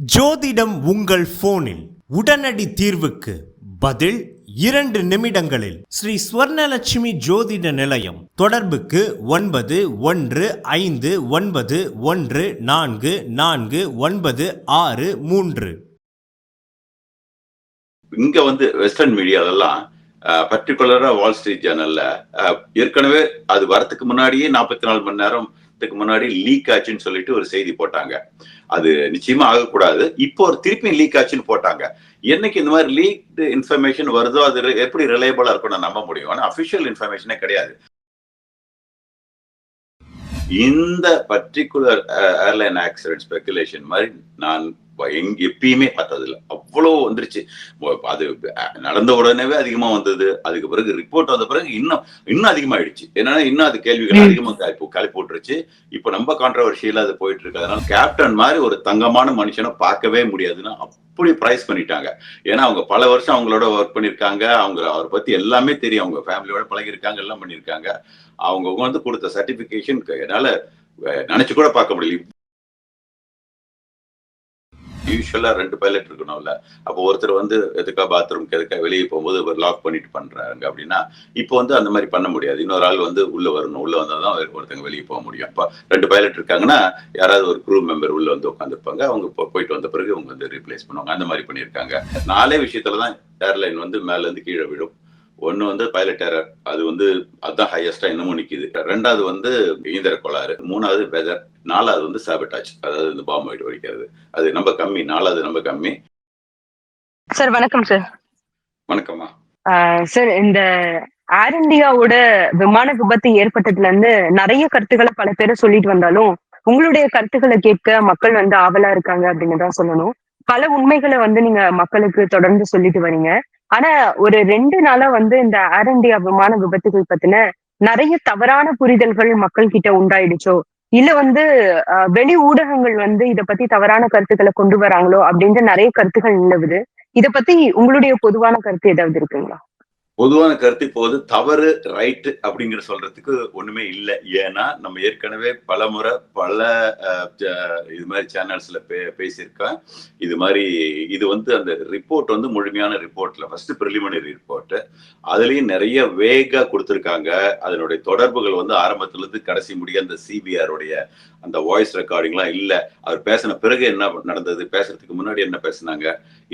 ஜோதிடம் உங்கள் போனில் உடனடி தீர்வுக்கு பதில் 2 நிமிடங்களில் ஸ்ரீ ஸ்வர்ணலட்சுமி ஜோதிட நிலையம். தொடர்புக்கு 9151144496. இங்க வெஸ்டர்ன் மீடியாலெல்லாம் பர்டிகுலரா வால் ஸ்ட்ரீட் ஜேர்னல்ல ஏற்கனவே அது வரத்துக்கு முன்னாடியே 44 மணி நேரத்துக்கு முன்னாடி லீக் ஆச்சுன்னு சொல்லிட்டு ஒரு செய்தி போட்டாங்க. அது நிச்சயமா ஆகக்கூடாது. இப்போ ஒரு திருப்பி லீக் ஆச்சுன்னு போட்டாங்க. என்னைக்கு இந்த மாதிரி லீக் இன்ஃபர்மேஷன் வருதோ அது எப்படி ரிலையபிளா இருக்கும் நம்ப முடியும். ஆனா அபிஷியல் இன்ஃபர்மேஷனே கிடையாது. இந்த பர்டிகுலர் ஏர்லைன் ஆக்சிடென்ட் ஸ்பெகுலேஷன் மாதிரி நான் எப்பயுமே பார்த்ததில்ல. அவ்வளவு வந்துருச்சு. அது நடந்த உடனேவே அதிகமா வந்தது. அதுக்கு பிறகு ரிப்போர்ட் வந்த பிறகு இன்னும் அதிகமாயிடுச்சு. ஏன்னா இன்னும் அது கேள்விகள் அதிகமா கிளப்பி போட்டுருச்சு. இப்ப ரொம்ப கான்ட்ரவர்ஷியலா அது போயிட்டு இருக்கு. அதனால கேப்டன் மாதிரி ஒரு தங்கமான மனுஷனை பார்க்கவே முடியாதுன்னு அப்படி பிரைஸ் பண்ணிட்டாங்க. ஏன்னா அவங்க பல வருஷம் அவங்களோட ஒர்க் பண்ணிருக்காங்க. அவரை பத்தி எல்லாமே தெரியும். அவங்க ஃபேமிலியோட பழகிருக்காங்க, எல்லாம் பண்ணிருக்காங்க. அவங்க கொடுத்த சர்டிபிகேஷன் என்னால நினைச்சு கூட பார்க்க முடியல. யூஸ்வலா 2 பைலட் இருக்கணும்ல. அப்போ ஒருத்தர் எதுக்கா பாத்ரூம்க்கு எதுக்கா வெளியே போகும்போது லாக் பண்ணிட்டு பண்றாங்க அப்படின்னா, இப்போ அந்த மாதிரி பண்ண முடியாது. இன்னொரு ஆள் உள்ள வரணும். உள்ள வந்தாதான் ஒருத்தங்க வெளியே போக முடியும். அப்ப 2 பைலட் இருக்காங்கன்னா யாராவது ஒரு க்ரூ மெம்பர் உள்ள உட்காந்துருப்பாங்க. அவங்க போயிட்டு வந்த பிறகு அவங்க ரீப்ளேஸ் பண்ணுவாங்க. அந்த மாதிரி பண்ணியிருக்காங்க. 4 விஷயத்துலதான் ஏர்லைன் மேல இருந்து கீழே விழும். ஒண்ணு பைலட் எரர். அது அதுதான் ஹையஸ்டா இன்னமும் நிக்குது. 2வது இயந்திர கோளாறு. 3வது வெதர். 4வது சாபட்டாஜ். அதாவது இந்த பாம்பு வெடிக்கிறது. அது நம்ம கம்மி. 4வது நம்ம கம்மி. சார் வணக்கம் சார். வணக்கம்மா. சார், இந்த ஏர் இந்தியாவோட விமான விபத்து ஏற்பட்டதுல இருந்து நிறைய கருத்துக்களை பல பேரை சொல்லிட்டு வந்தாலும் உங்களுடைய கருத்துக்களை கேட்க மக்கள் ஆவலா இருக்காங்க அப்படின்னு தான் சொல்லணும். பல உண்மைகளை நீங்க மக்களுக்கு தொடர்ந்து சொல்லிட்டு வரீங்க. ஆனா ஒரு 2 நாளா இந்த ஏர் இந்தியா விமான விபத்துகள் பத்தின நிறைய தவறான புரிதல்கள் மக்கள் கிட்ட உண்டாயிடுச்சோ, இல்ல வெளி ஊடகங்கள் இத பத்தி தவறான கருத்துக்களை கொண்டு வராங்களோ அப்படின்ற நிறைய கருத்துக்கள் நிலவுது. இத பத்தி உங்களுடைய பொதுவான கருத்து ஏதாவது இருக்குங்களா? பொதுவான கருத்து இப்போது தவறு ரைட் அப்படிங்கிற சொல்றதுக்கு ஒண்ணுமே இல்லை. ஏன்னா நம்ம ஏற்கனவே பல முறை பல இது மாதிரி சேனல்ஸ்ல பேசியிருக்கேன். இது மாதிரி அந்த ரிப்போர்ட் முழுமையான ரிப்போர்ட்ல ஃபர்ஸ்ட் பிரிலிமினரி ரிப்போர்ட். அதுலயும் நிறைய வேகா கொடுத்திருக்காங்க. அதனுடைய தொடர்புகள் ஆரம்பத்துல இருந்து கடைசி முடிய அந்த சிபிஆர் உடைய அந்த வாய்ஸ் ரெக்கார்டிங்லாம் இல்ல. அவர் பேசின பிறகு என்ன நடந்தது, பேசுறதுக்கு முன்னாடி என்ன பேசினாங்க,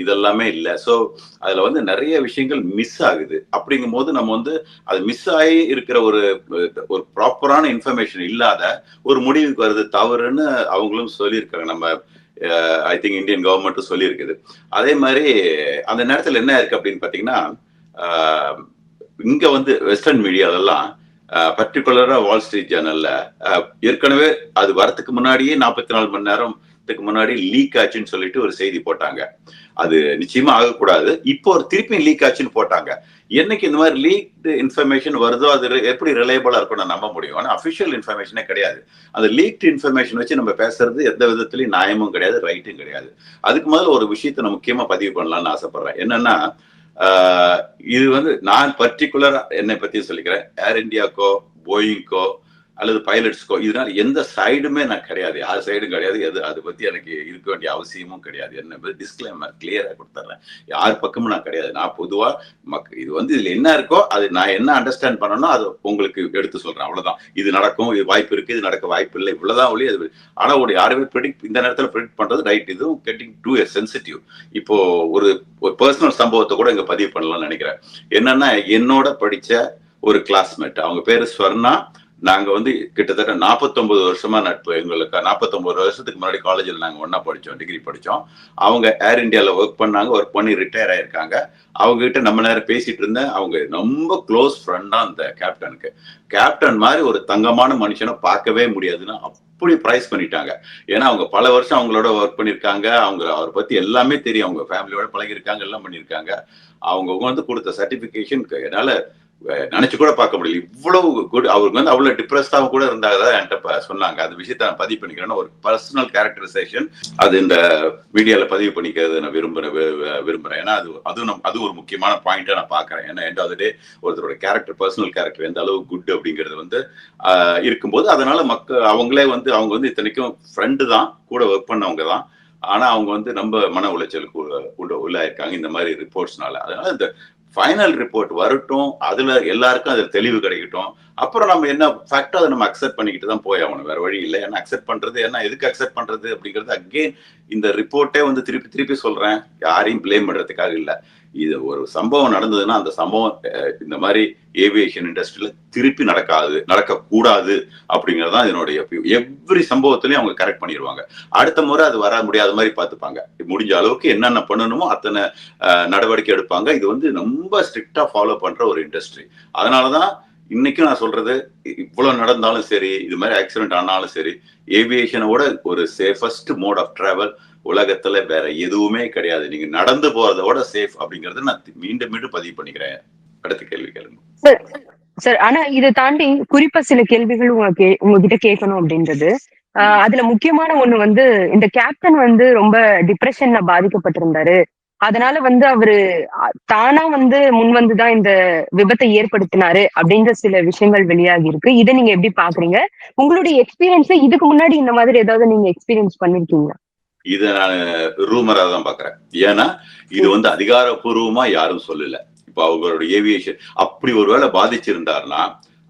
இதெல்லாமே இல்லை. ஸோ அதுல நிறைய விஷயங்கள் மிஸ் ஆகுது. அப்படிங்கும் போது நம்ம அது மிஸ் ஆகி இருக்கிற ஒரு ப்ராப்பரான இன்ஃபர்மேஷன் இல்லாத ஒரு முடிவுக்கு வருது தவறுன்னு அவங்களும் சொல்லியிருக்காங்க. நம்ம ஐ திங்க் இந்தியன் கவர்மெண்ட்டும் சொல்லியிருக்குது. அதே மாதிரி அந்த நேரத்தில் என்ன இருக்கு அப்படின்னு பாத்தீங்கன்னா, இங்க வெஸ்டர்ன் மீடியாலெல்லாம் பர்டிகுலரா வால் ஸ்ட்ரீட் ஜேர்னல்ல ஏற்கனவே அது வரத்துக்கு முன்னாடியே 44 மணி நேரத்துக்கு முன்னாடி லீக் ஆச்சுன்னு சொல்லிட்டு ஒரு செய்தி போட்டாங்க. அது நிச்சயமா ஆகக்கூடாது. இப்போ ஒரு திருப்பி லீக் ஆச்சுன்னு போட்டாங்க. என்னைக்கு இந்த மாதிரி லீக் இன்ஃபர்மேஷன் வருதோ அது எப்படி ரிலையபிளா இருக்கும் நம்ப முடியும். ஆனா அபிஷியல் இன்ஃபர்மேஷனே கிடையாது. அந்த லீக் இன்ஃபர்மேஷன் வச்சு நம்ம பேசுறது எந்த விதத்திலயும் நியாயமும் கிடையாது, ரைட்டும் கிடையாது. அதுக்கு முதல்ல ஒரு விஷயத்தை நான் முக்கியமா பதிவு பண்ணலாம்னு ஆசைப்படுறேன். என்னன்னா, இது நான் பர்டிகுலரா என்னை பத்தி சொல்லிக்கிறேன். ஏர் இந்தியாக்கோ போயிங்கோ அல்லது பைலட்ஸ்க்கோ இதனால எந்த சைடுமே நான் கிடையாது. யார் சைடும் கிடையாது. அதை பத்தி எனக்கு இருக்க வேண்டிய அவசியமும் கிடையாது. என்ன டிஸ்க்ளைமர் கிளியரா கொடுத்துறேன். யார் பக்கமும் நான் கிடையாது. நான் பொதுவா இது இதுல என்ன இருக்கோ அது நான் என்ன அண்டர்ஸ்டாண்ட் பண்ணணும் அது உங்களுக்கு எடுத்து சொல்றேன். அவ்வளவுதான். இது நடக்கும், இது வாய்ப்பு இருக்கு, இது நடக்க வாய்ப்பு இல்லை, இவ்வளவுதான் ஒளி. அது ஆனா யாருமே இந்த நேரத்துல ப்ரெடிக்ட் பண்றது ரைட். இதுவும் கெட்டிங் டூ சென்சிட்டிவ். இப்போ ஒரு பர்சனல் சம்பவத்தை கூட இங்க பதிவு பண்ணலாம்னு நினைக்கிறேன். என்னன்னா, என்னோட படிச்ச ஒரு கிளாஸ்மேட், அவங்க பேரு ஸ்வர்ணா. நாங்க கிட்டத்தட்ட 49 வருஷமா நட்பு. எங்களுக்கு 49 வருஷத்துக்கு முன்னாடி காலேஜில் நாங்க ஒன்னா படிச்சோம், டிகிரி படிச்சோம். அவங்க ஏர் இந்தியால ஒர்க் பண்ணாங்க. ஒர்க் பண்ணி ரிட்டையர் ஆயிருக்காங்க. அவங்க கிட்ட நம்ம நேரம் பேசிட்டு இருந்தேன். அவங்க ரொம்ப க்ளோஸ் ஃப்ரெண்டா அந்த கேப்டனுக்கு. கேப்டன் மாதிரி ஒரு தங்கமான மனுஷனை பார்க்கவே முடியாதுன்னு அப்படி பிரைஸ் பண்ணிட்டாங்க. ஏன்னா அவங்க பல வருஷம் அவங்களோட ஒர்க் பண்ணிருக்காங்க. அவரை பத்தி எல்லாமே தெரியும். அவங்க ஃபேமிலியோட பழகிருக்காங்க, எல்லாம் பண்ணிருக்காங்க. அவங்க கொடுத்த சர்டிபிகேஷன் என்னால நினைச்சு கூட பார்க்க முடியல. இவ்வளவு குட். அவருக்கு அவ்வளவு டிப்ரெஸ்டாவும் கூட இருந்தாங்க என்கிட்ட சொன்னாங்க. அந்த விஷயத்த நான் பதிவு பண்ணிக்கிறேன். ஒரு பர்சனல் கேரக்டரைசேஷன் அது இந்த மீடியால பதிவு பண்ணிக்கிறது நான் விரும்புறேன். ஏன்னா அது ஒரு முக்கியமான பாயிண்டா நான் பாக்குறேன். ஏன்னா எண்ட் ஆஃப் தி டே ஒருத்தரோட கேரக்டர், பர்சனல் கேரக்டர் எந்த அளவு குட் அப்படிங்கிறது இருக்கும்போது அதனால அவங்களே அவங்க இத்தனைக்கும் ஃப்ரெண்டு தான், கூட ஒர்க் பண்ணவங்க தான். ஆனா அவங்க வந்து நம்ம மன உளைச்சலுக்கு உள்ளாயிருக்காங்க இந்த மாதிரி ரிப்போர்ட்ஸ்னால. அதனால இந்த ஃபைனல் ரிப்போர்ட் வரட்டும், அதுல எல்லாருக்கும் அதுல தெளிவு கிடைக்கட்டும். அப்புறம் நம்ம என்ன ஃபேக்டோ அதை நம்ம அக்செப்ட் பண்ணிக்கிட்டு தான் போய் ஆகணும், வேற வழி இல்லை. ஏன்னா அக்செப்ட் பண்றது என்ன, எதுக்கு அக்செப்ட் பண்றது அப்படிங்கிறது அகெயின் இந்த ரிப்போர்ட்டே வந்து திருப்பி திருப்பி சொல்றேன், யாரையும் பிளேம் பண்றதுக்காக இல்லை. இது ஒரு சம்பவம் நடந்ததுன்னா அந்த சம்பவம் இந்த மாதிரி ஏவியேஷன் இண்டஸ்ட்ரியில திருப்பி நடக்கக்கூடாது அப்படிங்கறதுதான் இதனுடைய எவ்ரி சம்பவத்திலையும் அவங்க கரெக்ட் பண்ணிடுவாங்க. அடுத்த முறை அது வர முடியாத மாதிரி பார்த்துப்பாங்க. முடிஞ்ச அளவுக்கு என்னென்ன பண்ணணுமோ அத்தனை நடவடிக்கை எடுப்பாங்க. இது வந்து ரொம்ப ஸ்ட்ரிக்டா ஃபாலோ பண்ற ஒரு இண்டஸ்ட்ரி. அதனாலதான் இன்னைக்கும் நான் சொல்றது, இவ்வளவு நடந்தாலும் சரி, இது மாதிரி ஆக்சிடென்ட் ஆனாலும் சரி, ஏவியேஷனோட ஒரு சேஃபஸ்ட் மோட் ஆஃப் டிராவல் உலகத்துல வேற எதுவுமே கிடையாது. நீங்க நடந்து போறதோட சேஃப் அப்படிங்கறத நான் மீண்டும் மீண்டும் பதிவு பண்ணிக்கிறேன். அடுத்த கேள்வி கேளுங்க சார். ஆனா இதை தாண்டி குறிப்பா சில கேள்விகள் உங்ககிட்ட கேட்கணும் அப்படின்றது. அதுல முக்கியமான ஒண்ணு வந்து, இந்த கேப்டன் வந்து ரொம்ப டிப்ரெஷன்ல பாதிக்கப்பட்டிருந்தாரு. அதனால வந்து அவரு தானா வந்து முன் வந்துதான் இந்த விபத்தை ஏற்படுத்தினாரு அப்படின்ற சில விஷயங்கள் வெளியாகி இருக்கு. இதை நீங்க எப்படி பாக்குறீங்க? உங்களுடைய எக்ஸ்பீரியன்ஸ்ல இதுக்கு முன்னாடி இந்த மாதிரி ஏதாவது நீங்க எக்ஸ்பீரியன்ஸ் பண்ணிருக்கீங்களா? இதை நான் ரூமரா தான் பாக்குறேன். ஏன்னா இது வந்து அதிகாரப்பூர்வமா யாரும் சொல்லல. இப்ப அவங்களோட ஏவியேஷன் அப்படி ஒருவேளை பாதிச்சிருந்தாருன்னா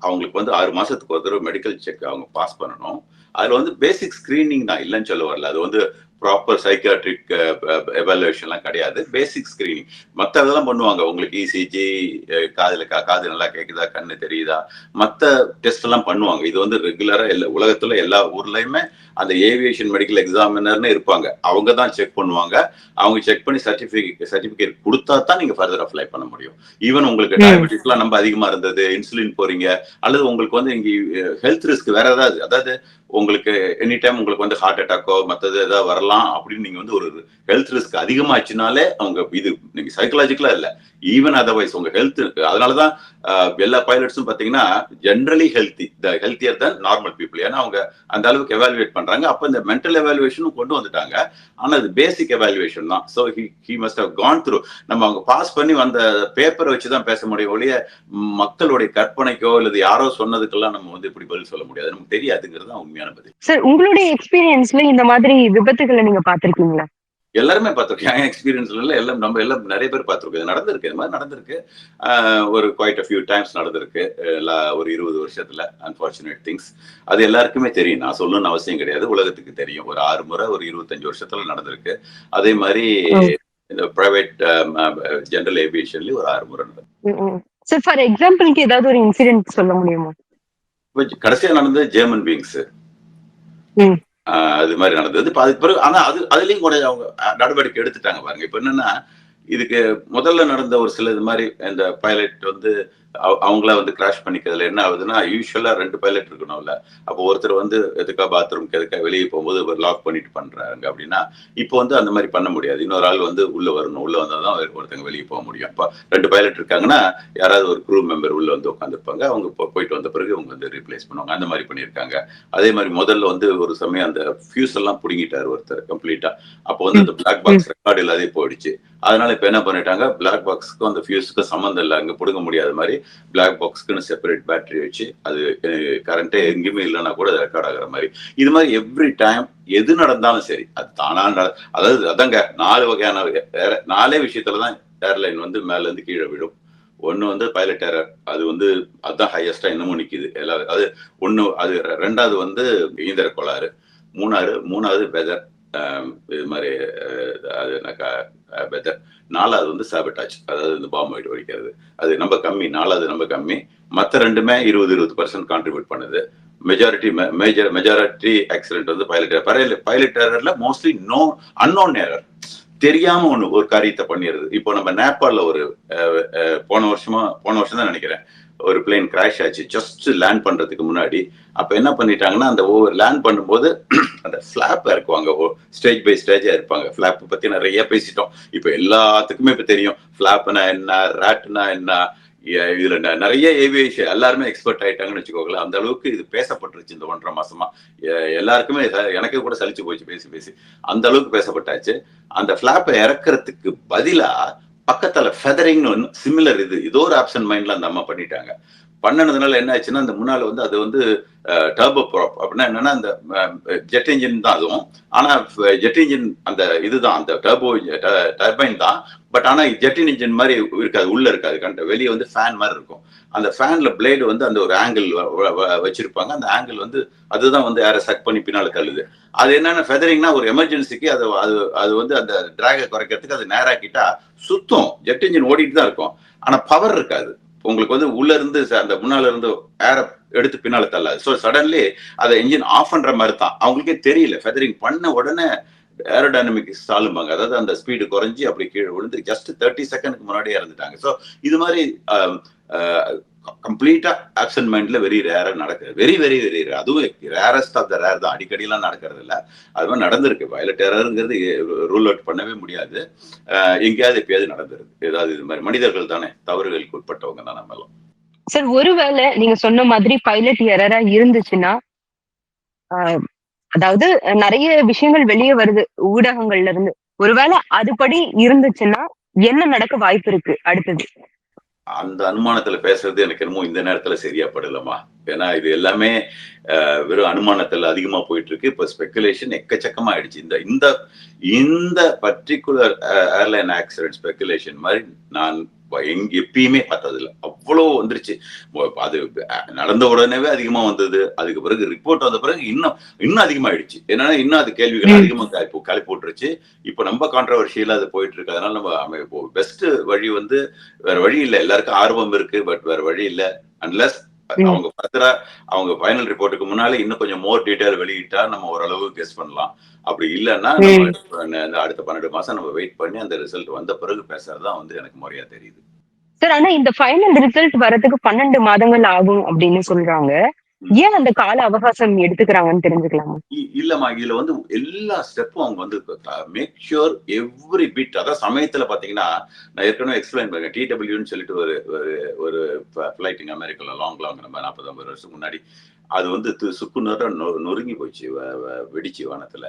அவங்களுக்கு வந்து 6 மாசத்துக்கு ஒரு தடவை மெடிக்கல் செக் அவங்க பாஸ் பண்ணணும். அதுல வந்து பேசிக் ஸ்கிரீனிங் தான், இல்லைன்னு சொல்ல வரல. அது வந்து ப்ராப்பர் சைக்காட்ரிக் எவாலுவேஷன்லாம் கிடையாது, பேசிக் ஸ்கிரீனிங். மற்ற இதெல்லாம் பண்ணுவாங்க. உங்களுக்கு இசிஜி, காது நல்லா கேக்குதா, கண்ணு தெரியுதா, மற்ற டெஸ்ட் எல்லாம் பண்ணுவாங்க. இது வந்து ரெகுலரா உலகத்துல எல்லா ஊர்லயுமே அந்த ஏவியேஷன் மெடிக்கல் எக்ஸாமினர்னு இருப்பாங்க. அவங்க தான் செக் பண்ணுவாங்க. அவங்க செக் பண்ணி சர்டிபிகேட் கொடுத்தா தான் நீங்க ஃபர்தர் அப்ளை பண்ண முடியும். ஈவன் உங்களுக்கு டயபெட்டிஸ் எல்லாம் ரொம்ப அதிகமா இருந்தது, இன்சுலின் போறீங்க, அல்லது உங்களுக்கு வந்து இங்க ஹெல்த் ரிஸ்க் வேற ஏதாவது, அதாவது உங்களுக்கு எனி டைம் உங்களுக்கு வந்து ஹார்ட் அட்டாக்கோ மற்றது ஏதாவது வரலாம் அப்படின்னு நீங்க வந்து ஒரு ஹெல்த் ரிஸ்க் அதிகமாச்சுனாலே அவங்க இது நீங்க சைக்கலாஜிக்கலா இல்ல, ஈவன் அதர்வைஸ் உங்க ஹெல்த். அதனாலதான் எல்லா பைலட்ஸும் பாத்தீங்கன்னா ஜென்ரலி ஹெல்த்தியர் தான் நார்மல் பீப்புள். ஏன்னா அவங்க அந்த அளவுக்கு எவாலுவேட் பண்றாங்க. அப்ப இந்த மென்டல் எவாலுவேஷனும் கொண்டு வந்துட்டாங்க. ஆனா அது பேசிக் எவாலுவேஷன் தான். So he must have gone through. நம்ம அவங்க பாஸ் பண்ணி வந்த பேப்பரை வச்சுதான் பேச முடியும் ஒழிய மக்களுடைய கற்பனைக்கோ அல்லது யாரோ சொன்னதுக்கெல்லாம் நம்ம வந்து இப்படி பதில் சொல்ல முடியாது. நமக்கு தெரியாதுங்கிறது தான் உண்மையான பதில். சார், உங்களுடைய எக்ஸ்பீரியன்ஸ்ல இந்த மாதிரி விபத்துகளை நீங்க பாத்திருக்கீங்களா? எல்லாருமே பார்த்திருக்கோம். என் எக்ஸ்பீரியன்ஸ்ல எல்லாம் நம்ம எல்லாம் நிறைய பேர் பார்த்திருக்கோம். இது நடந்திருக்கு, இந்த மாதிரி நடந்திருக்கு. ஒரு குவைட் ஃபியூ டைம்ஸ் நடந்திருக்கு ஒரு 20 வருஷத்துல. Unfortunate things. அது எல்லாருக்குமே தெரியும், நான் சொல்லணும்னு அவசியம் கிடையாது, உலகத்துக்கு தெரியும். ஒரு 6 முறை ஒரு 25 வருஷத்துல நடந்திருக்கு. அதே மாதிரி இந்த பிரைவேட் ஜெனரல் ஏவியேஷன்லயும் ஒரு 6 முறை நடந்திருக்கு. சார், ஃபார் எக்ஸாம்பிளுக்கு ஏதாவது ஒரு இன்சிடென்ட் சொல்ல முடியுமா? கடைசியா நடந்தது ஜெர்மன் விங்ஸ். அது மாதிரி நடந்தது. அதுக்கு பிறகு ஆனா அதுலயும் கூட அவங்க நடவடிக்கை எடுத்துட்டாங்க பாருங்க. இப்ப என்னன்னா, இதுக்கு முதல்ல நடந்த ஒரு சில இது மாதிரி இந்த பைலட் வந்து அவங்கள வந்து கிராஷ் பண்ணிக்கிறதுல என்ன ஆகுதுன்னா, யூஸ்வலா 2 பைலட் இருக்கணும்ல. அப்போ ஒருத்தர் வந்து எதுக்கா பாத்ரூம்க்கு எதுக்கா வெளியே போகும்போது லாக் பண்ணிட்டு பண்றாங்க அப்படின்னா, இப்போ வந்து அந்த மாதிரி பண்ண முடியாது. இன்னொரு ஆள் வந்து உள்ள வரணும். உள்ள வந்தாதான் ஒருத்தங்க வெளியே போக முடியும். இப்போ 2 பைலட் இருக்காங்கன்னா யாராவது ஒரு க்ரூ மெம்பர் உள்ள வந்து உட்காந்துருப்பாங்க. அவங்க போயிட்டு வந்த பிறகு அவங்க வந்து ரீப்ளேஸ் பண்ணுவாங்க. அந்த மாதிரி பண்ணியிருக்காங்க. அதே மாதிரி முதல்ல வந்து ஒரு சமயம் அந்த ஃபியூஸ் எல்லாம் புடுங்கிட்டாரு ஒருத்தர் கம்ப்ளீட்டா. அப்போ வந்து அந்த பிளாக் பாக்ஸ் ரெக்கார்டு இல்லாதே போயிடுச்சு. அதனால இப்ப என்ன பண்ணிட்டாங்க, பிளாக் பாக்ஸுக்கும் அந்த ஃபியூஸுக்கும் சம்மந்தம் இல்லை, அங்க புடுங்க முடியாத மாதிரி பிளாக் பாக்ஸ்க்குன்னு செப்பரேட் பேட்டரி வச்சு அது கரண்டே எங்கேயுமே இல்லைன்னா கூட ரெக்கார்ட் ஆகிற மாதிரி. இது மாதிரி எவ்ரி டைம் எது நடந்தாலும் சரி அது தானா அதாவது அதாங்க 4 வகையான 4 விஷயத்துலதான் ஏர்லைன் வந்து மேல இருந்து கீழே விழும். ஒண்ணு வந்து பைலட் எரர், அது வந்து அதுதான் ஹையஸ்டா இன்னமும் நிக்குது. அது ஒண்ணு. அது 2வது வந்து இயந்திர கோளாறு. மூணாவது வெதர், இது மாதிரி அது வெதர். 4வது வந்து சாபட்டாஜ், அதாவது இந்த பாம்பு வெடிக்க வெடிக்கிறது. அது நம்ம கம்மி, 4வது நம்ம கம்மி. மற்ற 2மே 20% கான்ட்ரிபியூட் பண்ணுது. மெஜாரிட்டி ஆக்சிடென்ட் வந்து பைலட் எரர்ல மோஸ்ட்லி அன்னோன் எரர், தெரியாம ஒரு காரியத்தை பண்ணிடுது. இப்போ நம்ம நேபாள்ல ஒரு போன வருஷம் தான் நினைக்கிறேன், ஒரு பிளேன் கிராஷ் ஆச்சு ஜஸ்ட் லேண்ட் பண்றதுக்கு முன்னாடி. அப்ப என்ன பண்ணிட்டாங்கன்னா, அந்த லேண்ட் பண்ணும்போது அந்த ஃபிளாப் இறக்குவாங்க, ஸ்டேஜ் பை ஸ்டேஜா இருப்பாங்க. ஃபிளாப் பத்தி நிறைய பேசிட்டோம். இப்ப எல்லாத்துக்குமே இப்ப தெரியும் ஃபிளாப்னா என்ன, ராட்னா என்ன. இதுல நிறைய ஏவியேஷன் எல்லாருமே எக்ஸ்பர்ட் ஆயிட்டாங்கன்னு வச்சுக்கோங்களேன். அந்த அளவுக்கு இது பேசப்பட்டுருச்சு இந்த 1.5 மாசமா. எல்லாருக்குமே எனக்கு கூட சலிச்சு போச்சு பேசி அந்த அளவுக்கு பேசப்பட்டாச்சு. அந்த ஃபிளாப்பை இறக்குறதுக்கு பதிலா பக்கத்துல ஃபெதரிங்னு சிமிலர் இதோ ஒரு ஆப்ஷன் மைண்ட்ல அந்த அம்மா பண்ணிட்டாங்க. பண்ணனதுனால என்ன ஆச்சுன்னா அந்த முன்னால வந்து அது வந்து டர்போ ப்ராப் அப்படின்னா என்னன்னா அந்த ஜெட் இன்ஜின் தான் அதுவும். ஆனா ஜெட் இன்ஜின் அந்த இதுதான் அந்த டர்பைன் தான். பட் ஆனா ஜெட் இன்ஜின் மாதிரி இருக்காது, உள்ள இருக்காது, வெளியே வந்து ஃபேன் மாதிரி இருக்கும். அந்த ஃபேன்ல பிளேடு வந்து அந்த ஒரு ஆங்கிள் வச்சிருப்பாங்க. அந்த ஆங்கிள் வந்து அதுதான் வந்து ஏரை சக் பண்ணி பின்னால தள்ளுது. அது என்னன்னா ஃபெதரிங்னா ஒரு எமர்ஜென்சிக்கு அது அது அது வந்து அந்த டிராகை குறைக்கிறதுக்கு அது நேராக்கிட்டா சுத்தம். ஜெட் இன்ஜின் ஓடிட்டு தான் இருக்கும். ஆனா பவர் இருக்காது. உங்களுக்கு வந்து உள்ள இருந்து அந்த முன்னால இருந்து ஏரை எடுத்து பின்னால தள்ளாது. ஸோ சடன்லி அதை இன்ஜின் ஆஃப் பண்ற மாதிரி தான். அவங்களுக்கே தெரியல. ஃபெதரிங் பண்ண உடனே ஏரோடைனமிக் ஸ்டாலும்பாங்க. அதாவது அந்த ஸ்பீடு குறைஞ்சி அப்படி கீழே விழுந்து ஜஸ்ட் 30 செகண்ட்க்கு முன்னாடியே இறந்துட்டாங்க. ஸோ இது மாதிரி கம்ப்ளீட்டா ஆப்சன்ட் மைண்ட்ல வெரி ரேரா நடக்குது. Very very very rare. அதுவும் ரேரஸ்ட் ஆஃப் த ரேர் தான். அடிக்கடிலாம் நடக்கிறது இல்லை. அது மாதிரி நடந்திருக்கு. வயலட் எரருங்கிறது ரூல் அவுட் பண்ணவே முடியாது. எங்கேயாவது எப்பயாவது நடந்துருது. ஏதாவது இது மாதிரி மனிதர்கள் தானே, தவறுகளுக்கு உட்பட்டவங்க தான் நம்ம எல்லாம். சார், ஒருவேளை நீங்க சொன்ன மாதிரி பைலட் எரரா இருந்துச்சுன்னா, அதாவது நிறைய விஷயங்கள் வெளியே வருது ஊடகங்கள்ல இருந்து. ஒருவேளை அதுபடி இருந்துச்சுன்னா என்ன நடக்க வாய்ப்பு இருக்கு அடுத்தது? அந்த அனுமானத்துல பேசுறது எனக்கு என்னமோ இந்த நேரத்துல சரியா படலமா. ஏன்னா இது எல்லாமே வெறும் அனுமானத்துல அதிகமா போயிட்டு இருக்கு. இப்ப ஸ்பெகுலேஷன் எக்கச்சக்கமா ஆயிடுச்சு. இந்த இந்த இந்த பர்டிகுலர் ஏர்லைன் ஆக்சிடென்ட் ஸ்பெகுலேஷன் மாதிரி நான் எப்பயுமே பார்த்ததில்லை. அவ்வளவு வந்துருச்சு. அது நடந்த உடனேவே அதிகமா வந்தது. அதுக்கு பிறகு ரிப்போர்ட் வந்த பிறகு இன்னும் இன்னும் அதிகமாயிடுச்சு. என்னன்னா இன்னும் அது கேள்விகள் அதிகமா கிளப்பி போட்டுருச்சு. இப்ப நம்ம கான்ட்ரவர்ஷியலா அது போயிட்டு இருக்கு. அதனால நம்ம இப்போ பெஸ்ட் வழி வந்து வேற வழி இல்லை. எல்லாருக்கும் ஆர்வம் இருக்கு. பட் வேற வழி இல்லை. அன்லஸ் அவங்க ஃபர்தரா அவங்க ஃபைனல் ரிப்போர்ட்டுக்கு முன்னாலே இன்னும் கொஞ்சம் மோர் டீடைல் வெளியிட்டா நம்ம ஓரளவு கெஸ் பண்ணலாம். அப்படி இல்லைன்னா நம்ம அடுத்த 12 மாசம் நம்ம வெயிட் பண்ணி அந்த ரிசல்ட் வந்த பிறகு பேசுறதுதான் வந்து எனக்கு முறையா தெரியுது. சார், ஆனா இந்த ஃபைனல் ரிசல்ட் வரதுக்கு 12 மாதங்கள் ஆகும் அப்படின்னு சொல்றாங்க. ஏன் அந்த கால அவகாசம் எடுத்துக்கிறாங்கன்னு தெரிஞ்சுக்கலாமா? இல்லம்மா, இதுல வந்து எல்லா ஸ்டெப்பும் அவங்க வந்து மேக் ஷூர் எவ்ரி பிட். அதான் சமயத்துல பாத்தீங்கன்னா நான் ஏற்கனவே எக்ஸ்பிளைன் பண்ணேன். டிடபிள்யூன்னு சொல்லிட்டு ஒரு ஒரு ஃபிளைட்டிங் அமெரிக்கால லாங் நம்ம 40-50 வருஷம் முன்னாடி அது வந்து சுக்குநூறா நொறுங்கி போச்சு, வெடிச்சு வானத்துல.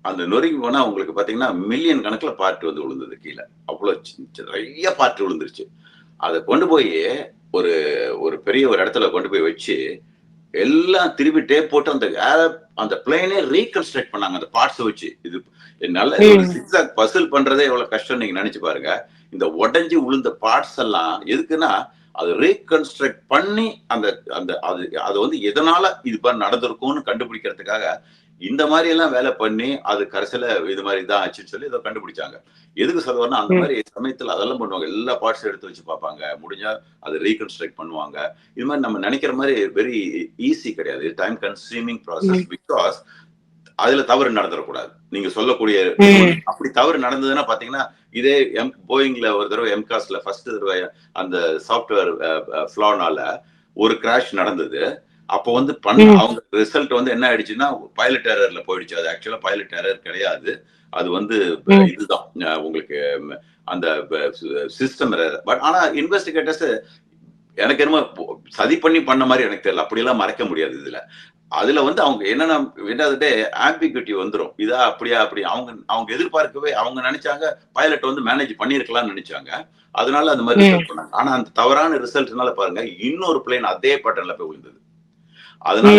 அந்த நொறுங்கி போனா உங்களுக்கு பாத்தீங்கன்னா மில்லியன் கணக்குல பார்ட் வந்து விழுந்தது கீழே. அவ்வளவு நிறைய பார்ட் விழுந்துருச்சு. அதை கொண்டு போய் ஒரு ஒரு பெரிய ஒரு இடத்துல கொண்டு போய் வச்சு எல்லாம் திருப்பி டேப் போட்டு அந்த பிளேனே ரீகன்ஸ்ட்ரக்ட் பண்ணாங்க அந்த பார்ட்ஸ் வச்சு. இது நல்ல ஒரு சிக்ஸாக் பசில் பண்றதே எவ்வளவு கஷ்டம் நீங்க நினைச்சு பாருங்க. இந்த உடைஞ்சு விழுந்த பார்ட்ஸ் எல்லாம் எதுக்குன்னா அது ரீகன்ஸ்ட்ரக்ட் பண்ணி அந்த அந்த அது அது வந்து எதனால இது மாதிரி நடந்திருக்கும்னு கண்டுபிடிக்கிறதுக்காக இந்த மாதிரி எல்லாம் வேலை பண்ணி அது கடைசியில இது மாதிரி தான் ஆச்சுன்னு சொல்லி இதை கண்டுபிடிச்சாங்க. எதுக்கு சொல்லுவாருன்னா அந்த மாதிரி சமயத்துல அதெல்லாம் பண்ணுவாங்க. எல்லா பார்ட்ஸும் எடுத்து வச்சு பார்ப்பாங்க. முடிஞ்சா அதை ரீகன்ஸ்ட்ரக்ட் பண்ணுவாங்க. இது மாதிரி நம்ம நினைக்கிற மாதிரி வெரி ஈஸி கிடையாது. Time consuming process. பிகாஸ் அதுல தவறு நடந்துடக்கூடாது. நீங்க சொல்லக்கூடிய அப்படி தவறு நடந்ததுன்னா பாத்தீங்கன்னா இதே போயிங்ல ஒரு தடவை எம்காஸ்ல ஃபர்ஸ்ட் தடவை அந்த சாஃப்ட்வேர் ஃபிளானால ஒரு கிராஷ் நடந்தது. அப்போ வந்து அவங்க ரிசல்ட் வந்து என்ன ஆயிடுச்சுன்னா பைலட் எரர்ல போயிடுச்சு. அது ஆக்சுவலா பைலட் எரர் கிடையாது. அது வந்து இதுதான் உங்களுக்கு அந்த சிஸ்டம் எரர். பட் ஆனா இன்வெஸ்டிகேட்டர்ஸ் எனக்கு என்னமோ சதி பண்ணி பண்ண மாதிரி எனக்கு தெரியல. அப்படியெல்லாம் மறைக்க முடியாது இதுல. அதுல வந்து அவங்க என்னன்னா ஆம்பிகுட்டி வந்துடும். இதா அப்படியா அப்படி அவங்க எதிர்பார்க்கவே அவங்க நினைச்சாங்க பைலட் வந்து மேனேஜ் பண்ணிருக்கலாம்னு நினைச்சாங்க. அதனால அந்த மாதிரி ரிசல்ட் பண்ணாங்க. ஆனா அந்த தவறான ரிசல்ட்னால பாருங்க இன்னொரு பிளேன் அதே பேட்டர்ன்ல போய் விழுந்தது. அதனால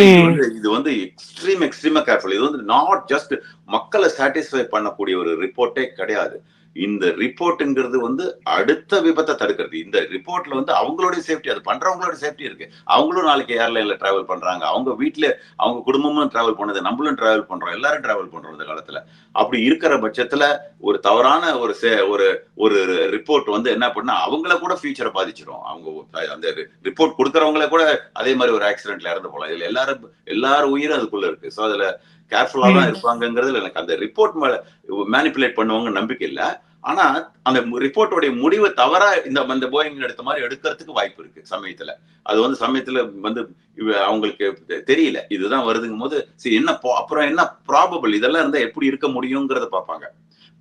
இது வந்து எக்ஸ்ட்ரீமா கேர்ஃபுல். இது வந்து நாட் ஜஸ்ட் மக்களை சாட்டிஸ்ஃபை பண்ணக்கூடிய ஒரு ரிப்போர்ட்டே கிடையாது. இந்த ரிப்போர்ட்ங்கிறது வந்து அடுத்த விபத்தை தடுக்கிறது. இந்த ரிப்போர்ட்ல வந்து அவங்களுடைய சேஃப்டி, அது பண்றவங்களோட சேஃப்டி இருக்கு. அவங்களும் நாளைக்கு ஏர்லைன்ல டிராவல் பண்றாங்க. அவங்க வீட்டுல அவங்க குடும்பமும் டிராவல் பண்ணுது, நம்மளும் டிராவல் பண்றோம், எல்லாரும் டிராவல் பண்றோம் இந்த காலத்துல. அப்படி இருக்கிற பட்சத்துல ஒரு தவறான ஒரு ரிப்போர்ட் வந்து என்ன பண்ணா அவங்கள கூட ஃபியூச்சரை பாதிச்சிடும். அவங்க அந்த ரிப்போர்ட் கொடுக்கறவங்கள கூட அதே மாதிரி ஒரு ஆக்சிடென்ட்ல இறந்து போகலாம். இதுல எல்லாரும் உயிரும் அதுக்குள்ள இருக்கு. ஸோ அதுல கேர்ஃபுல்லா தான் இருப்பாங்கிறது எனக்கு அந்த ரிப்போர்ட் மேல மேனிபுலேட் பண்ணுவாங்க நம்பிக்கை இல்லை. ஆனா அந்த ரிப்போர்ட்டோடைய முடிவை தவறா இந்த போயிங் எடுத்த மாதிரி எடுக்கிறதுக்கு வாய்ப்பு இருக்கு சமயத்துல. அது வந்து சமயத்துல வந்து அவங்களுக்கு தெரியல இதுதான் வருதுங்கும் போது சரி என்ன அப்புறம் என்ன ப்ராபபிள் இதெல்லாம் இருந்தா எப்படி இருக்க முடியுங்கிறத பார்ப்பாங்க.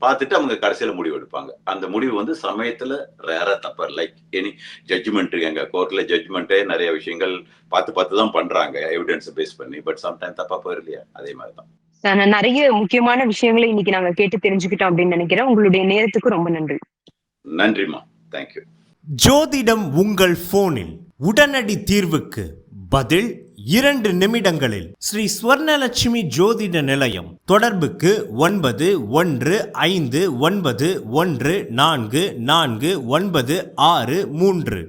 பார்த்துட்டு அவங்க கடைசியில முடிவு எடுப்பாங்க. அந்த முடிவு வந்து சமயத்துல ரேரா தப்பர். லைக் எனி ஜட்ஜ்மெண்ட், எங்க கோர்ட்ல ஜட்ஜ்மெண்ட்டே நிறைய விஷயங்கள் பார்த்து தான் பண்றாங்க எவிடன்ஸ் பேஸ் பண்ணி. பட் சம்டைம் தப்பா போயிரு இல்லையா, அதே மாதிரிதான். நிறைய முக்கியமான விஷயங்களை இன்னைக்கு நாங்க கேட்டு தெரிஞ்சுக்கிட்டோம் அப்படின்னு நினைக்கிறேன். உங்களுடைய நேரத்துக்கு ரொம்ப நன்றி. நன்றிமா. தேங்க்யூ. ஜோதிடம் உங்கள் போனில் உடனடி தீர்வுக்கு பதில் 2 நிமிடங்களில் ஸ்ரீ ஸ்வர்ணலட்சுமி ஜோதிட நிலையம். தொடர்புக்கு 915914449663.